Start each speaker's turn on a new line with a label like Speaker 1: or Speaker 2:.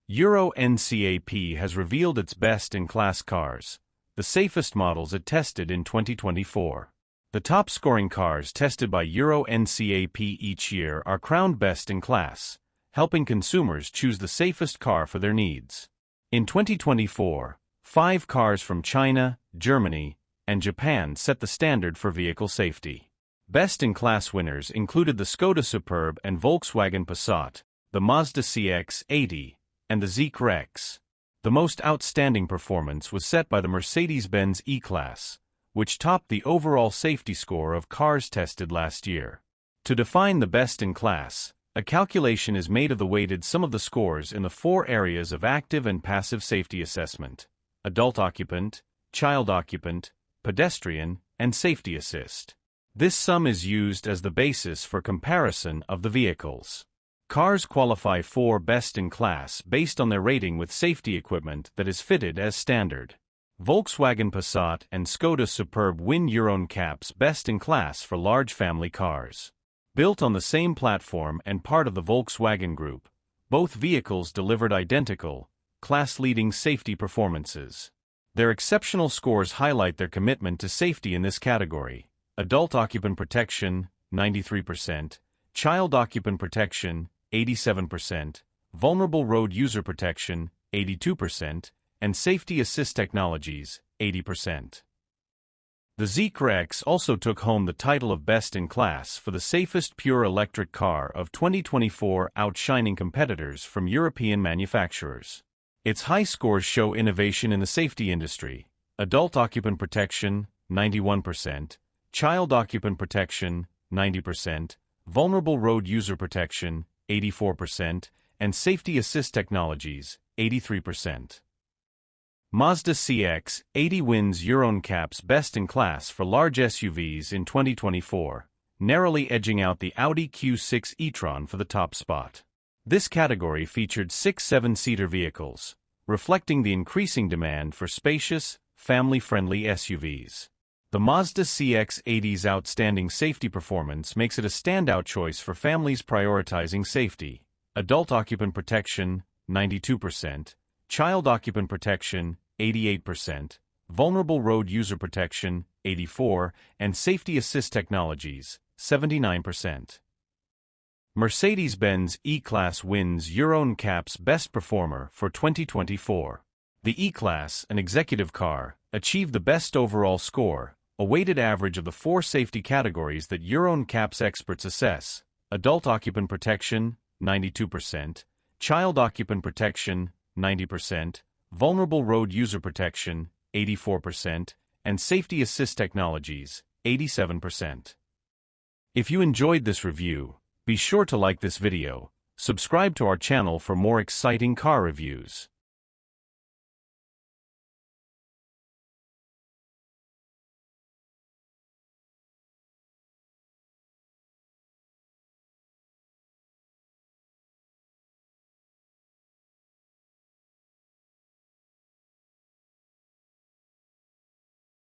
Speaker 1: Euro NCAP has revealed its best-in-class cars, the safest models it tested in 2024. The top-scoring cars tested by Euro NCAP each year are crowned best-in-class, helping consumers choose the safest car for their needs. In 2024, 5 cars from China, Germany, and Japan set the standard for vehicle safety. Best-in-class winners included the Škoda Superb and Volkswagen Passat, the MAZDA CX-80, and the ZEEKR X. The most outstanding performance was set by the Mercedes-Benz E-Class, which topped the overall safety score of cars tested last year. To define the best-in-class, a calculation is made of the weighted sum of the scores in the 4 areas of active and passive safety assessment: adult occupant, child occupant, pedestrian, and safety assist. This sum is used as the basis for comparison of the vehicles. Cars qualify for best-in-class based on their rating with safety equipment that is fitted as standard. Volkswagen Passat and Škoda Superb win Euro NCAP's best-in-class for large family cars. Built on the same platform and part of the Volkswagen Group, both vehicles delivered identical, class-leading safety performances. Their exceptional scores highlight their commitment to safety in this category: adult occupant protection, 93%, child occupant protection, 87%, vulnerable road user protection, 82%, and safety assist technologies, 80%. The ZEEKR X also took home the title of Best in Class for the safest pure electric car of 2024, outshining competitors from European manufacturers. Its high scores show innovation in the safety industry: adult occupant protection, 91%, child occupant protection, 90%, vulnerable road user protection, 84%, and safety assist technologies, 83%. MAZDA CX-80 wins Euro NCAP's best-in-class for large SUVs in 2024, narrowly edging out the Audi Q6 e-tron for the top spot. This category featured 6 7-seater vehicles, reflecting the increasing demand for spacious, family-friendly SUVs. The MAZDA CX-80's outstanding safety performance makes it a standout choice for families prioritizing safety: adult occupant protection, 92%, child occupant protection, 88%, vulnerable road user protection, 84%, and safety assist technologies, 79%. Mercedes-Benz E-Class wins Euro NCAP's best performer for 2024. The E-Class, an executive car, achieved the best overall score, a weighted average of the 4 safety categories that Euro NCAP's experts assess: adult occupant protection, 92%, child occupant protection, 90%, vulnerable road user protection, 84%, and safety assist technologies, 87%. If you enjoyed this review, be sure to like this video, subscribe to our channel for more exciting car reviews.